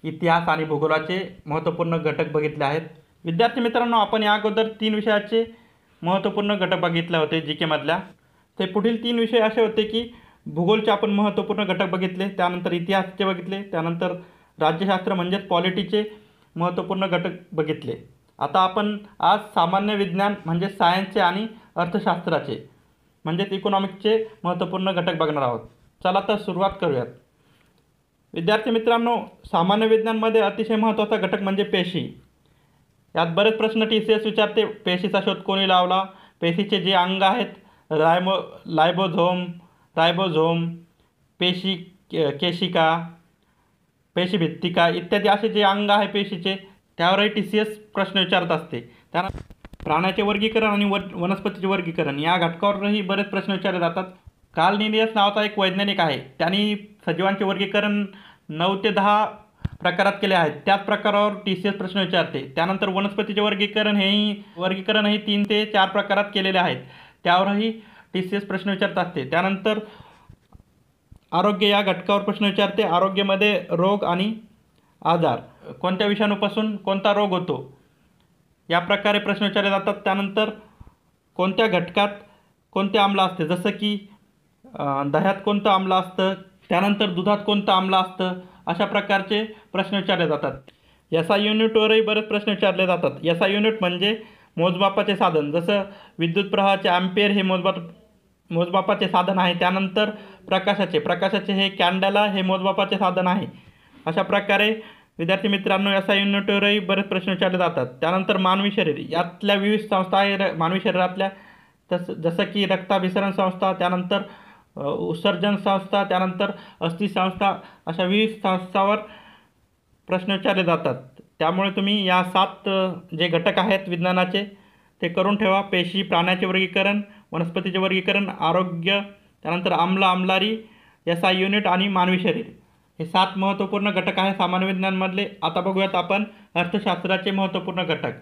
इतिहास आणि भूगोलाचे महत्त्वपूर्ण घटक बघितले आहेत. विद्यार्थी मित्रांनो आपण या अगोदर 3 विषयाचे महत्त्वपूर्ण घटक बघितले होते जी के मधल्या. ते पुढील 3 विषय असे होते की भूगोलचे आपण महत्त्वपूर्ण घटक बघितले, त्यानंतर इतिहासचे बघितले, त्यानंतर राज्यशास्त्र म्हणजेच पॉलिटीचे महत्त्वपूर्ण घटक बघितले. आता आपण आज सामान्य विज्ञान म्हणजे सायन्सचे आणि अर्थशास्त्राचे म्हणजेच इकॉनॉमिक्सचे महत्त्वपूर्ण घटक बघणार आहोत. चला तर सुरुवात करूयात. विद्यार्थी मित्रांनो सामान्य विज्ञानमध्ये अतिशय महत्त्वाचा घटक म्हणजे पेशी. यात बरेच प्रश्न TCS विचारते. पेशीचा शोध कोणी लावला, पेशीचे जे अंग आहेत रायबोझोम, केशिका, पेशीभित्तिका इत्यादी असे जे अंग आहे पेशीचे त्यावरही TCS प्रश्न विचारत असते. त्यानंतर प्राण्याचे वर्गीकरण आणि वनस्पतीचे वर्गीकरण या घटकावरही बरेच प्रश्न विचारले जातात. कार्ल लिनियस नावाचा एक वैज्ञानिक आहे, त्यांनी सजीवांचे वर्गीकरण 9 ते 10 प्रकारात केले आहेत. त्याच प्रकारावर TCS प्रश्न विचारते. त्यानंतर वनस्पतीचे वर्गीकरण हेही 3 ते 4 प्रकारात केलेले आहेत, त्यावरही TCS प्रश्न विचारत असते. त्यानंतर आरोग्य या घटकावर प्रश्न विचारते. आरोग्यामध्ये रोग आणि आजार, कोणत्या विषाणूपासून कोणता रोग होतो या प्रकारे प्रश्न विचारले जातात. त्यानंतर कोणत्या घटकात कोणते आम्ल असते, जसं की दह्यात कोणतं आम्ल असतं, त्यानंतर दुधात कोणतं आम्ल असतं, अशा प्रकारचे प्रश्न विचारले जातात. SI युनिटवरही बरेच प्रश्न विचारले जातात. SI युनिट म्हणजे मोजमापाचे साधन, जसं विद्युत प्रवाहाचे अँपिअर हे मोजमापाचे साधन आहे. त्यानंतर प्रकाशाचे हे कॅन्डेला हे मोजमापाचे साधन आहे. अशा प्रकारे विद्यार्थी मित्रांनो SI युनिटवरही बरेच प्रश्न विचारले जातात. त्यानंतर मानवी शरीर यातल्या विविध संस्था आहे मानवी शरीरातल्या, जसं की रक्ताभिसरण संस्था, त्यानंतर उत्सर्जन संस्था, त्यानंतर अस्थि संस्था, अशा विविध संस्थांवर प्रश्न विचारले जातात. त्यामुळे तुम्ही या 7 जे घटक आहेत विज्ञानाचे ते करून ठेवा. पेशी, प्राण्याचे वर्गीकरण, वनस्पतीचे वर्गीकरण, आरोग्य, त्यानंतर आम्लारी, SI युनिट आणि मानवी शरीर हे 7 महत्त्वपूर्ण घटक आहे सामान्य विज्ञानमधले. आता बघूयात आपण अर्थशास्त्राचे महत्त्वपूर्ण घटक.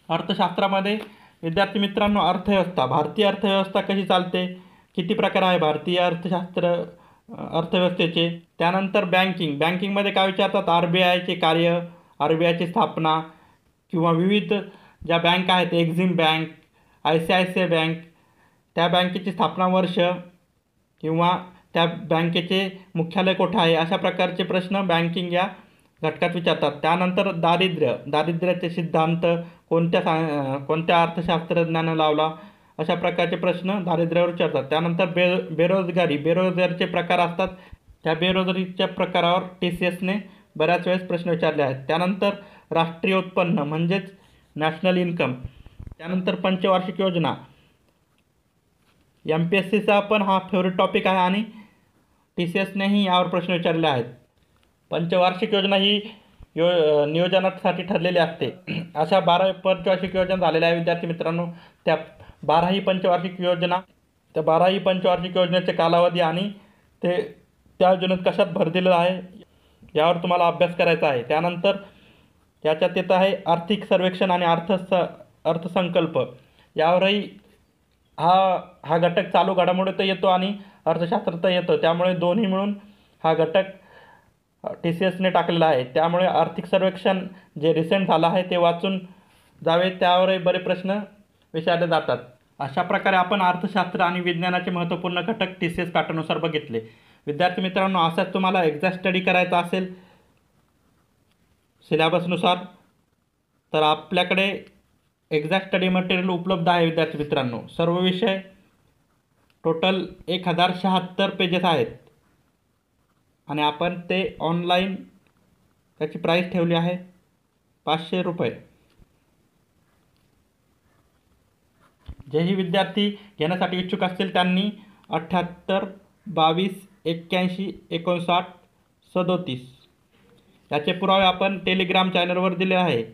अर्थशास्त्रामध्ये विद्यार्थी मित्रांनो अर्थव्यवस्था, भारतीय अर्थव्यवस्था कशी चालते, किती प्रकार आहे भारतीय अर्थशास्त्र, अर्थव्यवस्थेचे. त्यानंतर बँकिंगमध्ये काय विचारतात, RBIचे कार्य, RBIची स्थापना किंवा विविध ज्या बँक आहेत, एक्झिम बँक, ICICI बँक, त्या बँकेची स्थापना वर्ष किंवा त्या बँकेचे मुख्यालय कुठे आहे, अशा प्रकारचे प्रश्न बँकिंग या घटकात विचारतात. त्यानंतर दारिद्र्याचे सिद्धांत कोणत्या अर्थशास्त्रज्ञानं लावला, अशा प्रकारचे प्रश्न दारिद्र्यावर विचारतात. त्यानंतर बेरोजगारीचे प्रकार असतात. त्या बेरोजगारीच्या प्रकारावर TCSने बऱ्याच वेळेस प्रश्न विचारले आहेत. त्यानंतर राष्ट्रीय उत्पन्न म्हणजेच नॅशनल इन्कम. त्यानंतर पंचवार्षिक योजना, MPSCचा पण हा फेवरेट टॉपिक आहे आणि TCSनेही यावर प्रश्न विचारले आहेत. पंचवार्षिक योजना ही नियोजनासाठी ठरलेली असते. अशा 12 पंचवार्षिक योजना झालेल्या आहे विद्यार्थी मित्रांनो. त्या 12ही पंचवार्षिक योजनेचे कालावधी आणि त्या योजनेत कशात भर दिलेला आहे यावर तुम्हाला अभ्यास करायचा आहे. त्यानंतर याच्यात येत आहे आर्थिक सर्वेक्षण आणि अर्थसंकल्प. यावरही हा घटक चालू घडामोडीत येतो आणि अर्थशास्त्रात येतो. त्यामुळे दोन्ही मिळून हा घटक TCSने टाकलेला आहे. त्यामुळे आर्थिक सर्वेक्षण जे रिसेंट झालं आहे ते वाचून जावे, त्यावरही बरेच प्रश्न विचारले जातात. अशा प्रकारे आपण अर्थशास्त्र आणि विज्ञानाचे महत्त्वपूर्ण घटक TCS पॅटर्ननुसार बघितले. विद्यार्थी मित्रांनो, असाच तुम्हाला एक्झॅक्ट स्टडी करायचा असेल सिलेबसनुसार तर आपल्याकडे एक्झॅक्ट स्टडी मटेरियल उपलब्ध आहे. विद्यार्थी मित्रांनो, सर्व विषय टोटल 1076 पेजेस आहेत आणि आपण ते ऑनलाईन त्याची प्राईस ठेवली आहे 500 रुपये. जेही विद्यार्थी घेण्यासाठी इच्छुक असतील त्यांनी 78 22 81 59 37 याचे पुरावे आपण टेलिग्राम चॅनलवर दिले आहेत.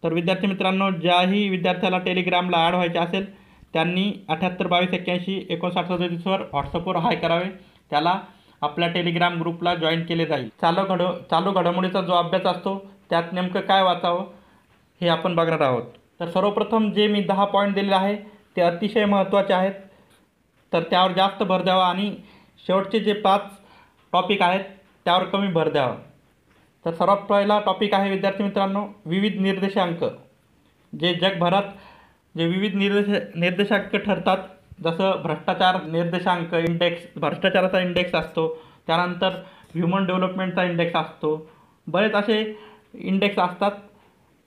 तर विद्यार्थी मित्रांनो, ज्याही विद्यार्थ्याला टेलिग्रामला ॲड व्हायचे असेल त्यांनी 78 22 81 59 37वर व्हॉट्सअपवर हाय करावे. त्याला आपल्या टेलिग्राम ग्रुपला जॉईन केले जाईल. चालू घडामोडीचा जो अभ्यास असतो त्यात नेमकं काय वाचावं हे आपण बघणार आहोत. तर सर्वप्रथम जे मी 10 पॉईंट दिलेले आहे ते अतिशय महत्त्वाचे आहेत, तर त्यावर जास्त भर द्यावा आणि शेवटचे जे 5 टॉपिक आहेत त्यावर कमी भर द्यावा. तर सर्वात पहिला टॉपिक आहे विद्यार्थी मित्रांनो, विविध निर्देशांक. जे जगभरात जे विविध निर्देशांक ठरतात, जसं भ्रष्टाचार निर्देशांक इंडेक्स, भ्रष्टाचाराचा इंडेक्स असतो. त्यानंतर ह्युमन डेव्हलपमेंटचा इंडेक्स असतो. बरेच असे इंडेक्स असतात.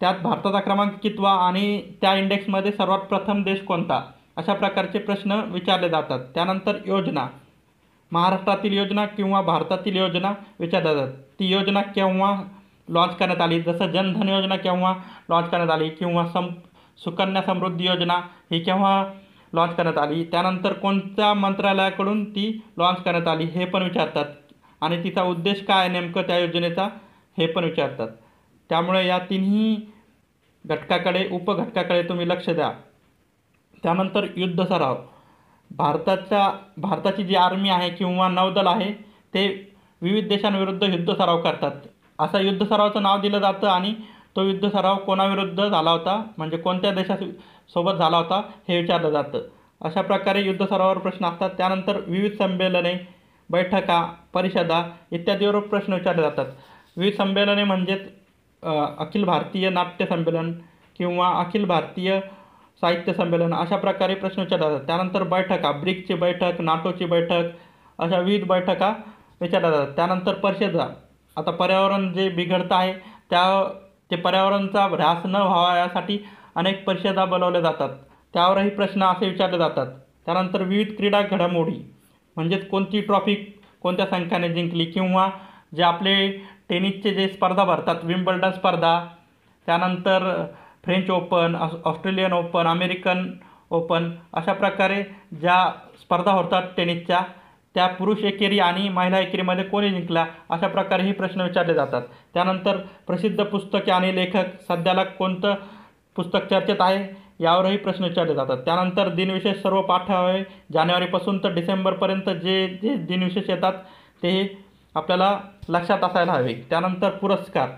त्यात भारताचा क्रमांक कितवा आणि त्या इंडेक्समध्ये सर्वात प्रथम देश कोणता, अशा प्रकारचे प्रश्न विचारले जातात. त्यानंतर योजना, महाराष्ट्रातील योजना किंवा भारतातील योजना विचारल्या जातात. ती योजना केव्हा लॉन्च करण्यात आली, जसं जनधन योजना केव्हा लॉन्च करण्यात आली किंवा सुकन्या समृद्धी योजना ही केव्हा लॉन्च करण्यात आली. त्यानंतर कोणत्या मंत्रालयाकडून ती लॉन्च करण्यात आली हे पण विचारतात आणि तिचा उद्देश काय आहे नेमकं त्या योजनेचा हे पण विचारतात. त्यामुळे या तिन्ही उपघटकाकडे तुम्ही लक्ष द्या. त्यानंतर युद्ध सराव, भारताची जी आर्मी आहे किंवा नौदल आहे ते विविध देशांविरुद्ध युद्ध सराव करतात. असं युद्ध सरावाचं नाव दिलं जातं आणि तो युद्ध सराव कोणाविरुद्ध झाला होता, म्हणजे कोणत्या देशासोबत झाला होता हे विचारलं जातं. अशा प्रकारे युद्ध सरावावर प्रश्न असतात. त्यानंतर विविध संमेलने, बैठका, परिषदा इत्यादीवर प्रश्न विचारले जातात. विविध संमेलने म्हणजेच अखिल भारतीय नाट्य संमेलन किंवा अखिल भारतीय साहित्य संमेलन, अशा प्रकारे प्रश्न विचारले जातात. त्यानंतर बैठका, ब्रिक्सची बैठक, नाटोची बैठक, अशा विविध बैठका विचारल्या जातात. त्यानंतर परिषदा, आता पर्यावरण जे बिघडतं आहे ते पर्यावरणाचा ऱ्हास न व्हावा यासाठी अनेक परिषदा बोलवल्या जातात. त्यावरही प्रश्न असे विचारले जातात. त्यानंतर विविध क्रीडा घडामोडी, म्हणजेच कोणती ट्रॉफी कोणत्या संख्याने जिंकली किंवा जे आपले टेनिसचे जे स्पर्धा भरतात, विम्बल्डन स्पर्धा, त्यानंतर French open, Australian open, American open, अशा प्रकारे ज्या स्पर्धा होतात टेनिसच्या, त्या पुरुष एकेरी आणि महिला एकेरीमध्ये कोणी जिंकला, अशा प्रकारे ही प्रश्न विचारले जातात. त्यानंतर प्रसिद्ध पुस्तके आणि लेखक, सध्याला कोणतं पुस्तक चर्चेत आहे यावरही प्रश्न विचारले जातात. त्यानंतर दिनविशेष सर्व पाठावे, जानेवारीपासून तर डिसेंबरपर्यंत जे दिनविशेष येतात ते आपल्याला लक्षात असायला हवे. त्यानंतर पुरस्कार,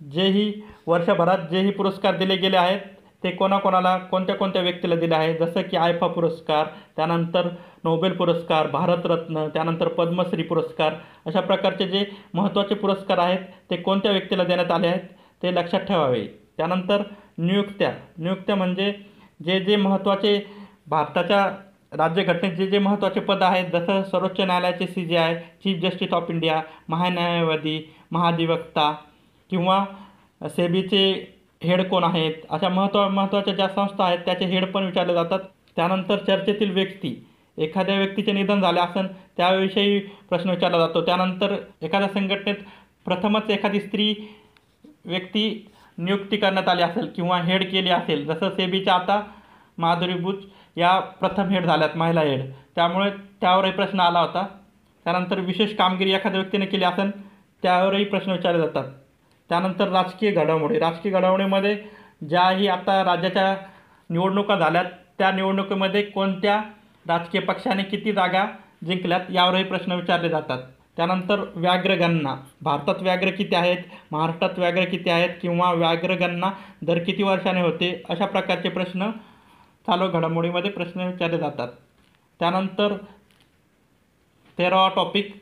जेही वर्षभरात जेही पुरस्कार दिले गेले आहेत ते कोणाकोणाला कोणत्या कोणत्या व्यक्तीला दिले आहे, जसं की आयफा पुरस्कार, त्यानंतर नोबेल पुरस्कार, भारतरत्न, त्यानंतर पद्मश्री पुरस्कार, अशा प्रकारचे जे महत्त्वाचे पुरस्कार आहेत ते कोणत्या व्यक्तीला देण्यात आले आहेत ते लक्षात ठेवावे. त्यानंतर नियुक्त्या म्हणजे जे जे महत्त्वाचे भारताच्या राज्यघटनेत जे जे महत्त्वाचे पद आहेत, जसं सर्वोच्च न्यायालयाचे CJI, chief justice of India, महान्यायवादी, महाधिवक्ता किंवा सेबीचे हेड कोण आहेत, अशा महत्त्वाच्या ज्या संस्था आहेत त्याचे हेड पण विचारले जातात. त्यानंतर चर्चेतील व्यक्ती, एखाद्या व्यक्तीचे निधन झाले असेल त्याविषयी प्रश्न विचारला जातो. त्यानंतर एखाद्या संघटनेत प्रथमच एखादी स्त्री व्यक्ती नियुक्ती करण्यात आली असेल किंवा हेड केली असेल, जसं सेबीच्या आता माधुरी बुच या प्रथम हेड झाल्यात, महिला हेड, त्यामुळे त्यावरही प्रश्न आला होता. त्यानंतर विशेष कामगिरी एखाद्या व्यक्तीने केली असेल त्यावरही प्रश्न विचारले जातात. त्यानंतर राजकीय घडामोडीमध्ये ज्याही आता राज्याच्या निवडणुका झाल्यात त्या निवडणुकीमध्ये कोणत्या राजकीय पक्षाने किती जागा जिंकल्यात यावरही प्रश्न विचारले जातात. त्यानंतर व्याघ्रगणना, भारतात व्याघ्र किती आहेत, महाराष्ट्रात व्याघ्र किती आहेत किंवा व्याघ्रगणना दर किती वर्षाने होते, अशा प्रकारचे प्रश्न चालू घडामोडीमध्ये प्रश्न विचारले जातात. त्यानंतर 13वा टॉपिक,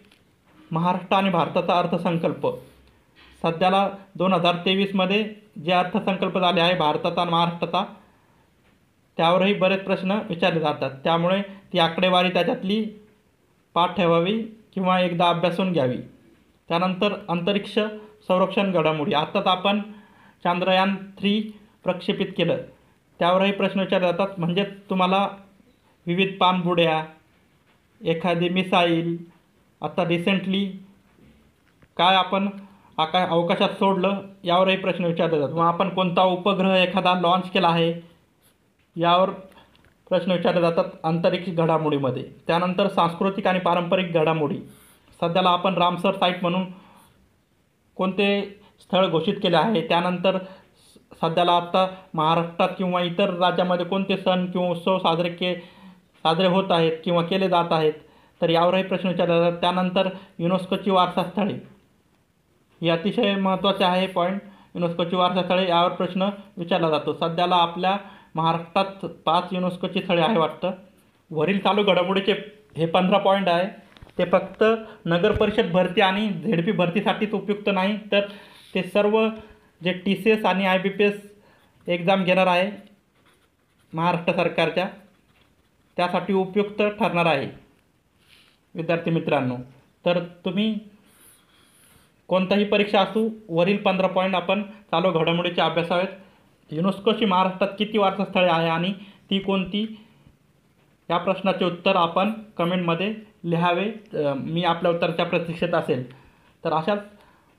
महाराष्ट्र आणि भारताचा अर्थसंकल्प. सध्याला 2023मध्ये जे अर्थसंकल्प झाले आहे भारताचा आणि महाराष्ट्राचा त्यावरही बरेच प्रश्न विचारले जातात. त्यामुळे ती आकडेवारी त्याच्यातली पाठ ठेवावी किंवा एकदा अभ्यासून घ्यावी. त्यानंतर अंतरिक्ष संरक्षण घडामोडी, आत्ताच आपण चांद्रयान 3 प्रक्षेपित केलं त्यावरही प्रश्न विचारले जातात. म्हणजे तुम्हाला विविध पाणबुड्या, एखादी मिसाईल, आता रिसेंटली काय आपण अवकाशात सोडलं यावरही प्रश्न विचारले जातात. मग आपण कोणता उपग्रह एखादा लॉन्च केला आहे यावर प्रश्न विचारले जातात अंतरिक्ष घडामोडीमध्ये. त्यानंतर सांस्कृतिक आणि पारंपरिक घडामोडी, सध्याला आपण रामसर साईट म्हणून कोणते स्थळ घोषित केले आहे, त्यानंतर सध्याला आता महाराष्ट्रात किंवा इतर राज्यामध्ये कोणते सण किंवा उत्सव साजरे होत आहेत किंवा केले जात आहेत, तर यावरही प्रश्न विचारले जातात. त्यानंतर युनेस्कोची वारसास्थळे, हे अतिशय महत्त्वाचे आहे पॉईंट, युनेस्कोची वारसास्थळे यावर प्रश्न विचारला जातो. सध्याला आपल्या महाराष्ट्रात 5 युनेस्कोची स्थळे आहे वाटतं. वरील चालू घडामोडीचे हे 15 पॉईंट आहे, ते फक्त नगर परिषद भरती आणि ZP भरतीसाठीच उपयुक्त नाही, तर ते सर्व जे TCS आणि IBPS एक्झाम घेणार आहे महाराष्ट्र सरकारच्या त्यासाठी उपयुक्त ठरणार आहे विद्यार्थी मित्रांनो. तर तुम्ही कोणताही परीक्षा असू, वरील 15 पॉईंट आपण चालू घडामोडीचे अभ्यासावेत. युनेस्कोची महाराष्ट्रात किती वारसास्थळे आहे आणि ती कोणती, या प्रश्नाचे उत्तर आपण कमेंटमध्ये लिहावे. मी आपल्या उत्तराच्या प्रतीक्षेत असेल. तर अशाच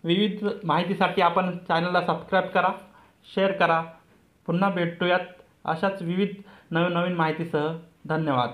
विविध माहितीसाठी आपण चॅनलला सबस्क्राईब करा, शेअर करा. पुन्हा भेटूयात अशाच विविध नवीन माहितीसह. धन्यवाद.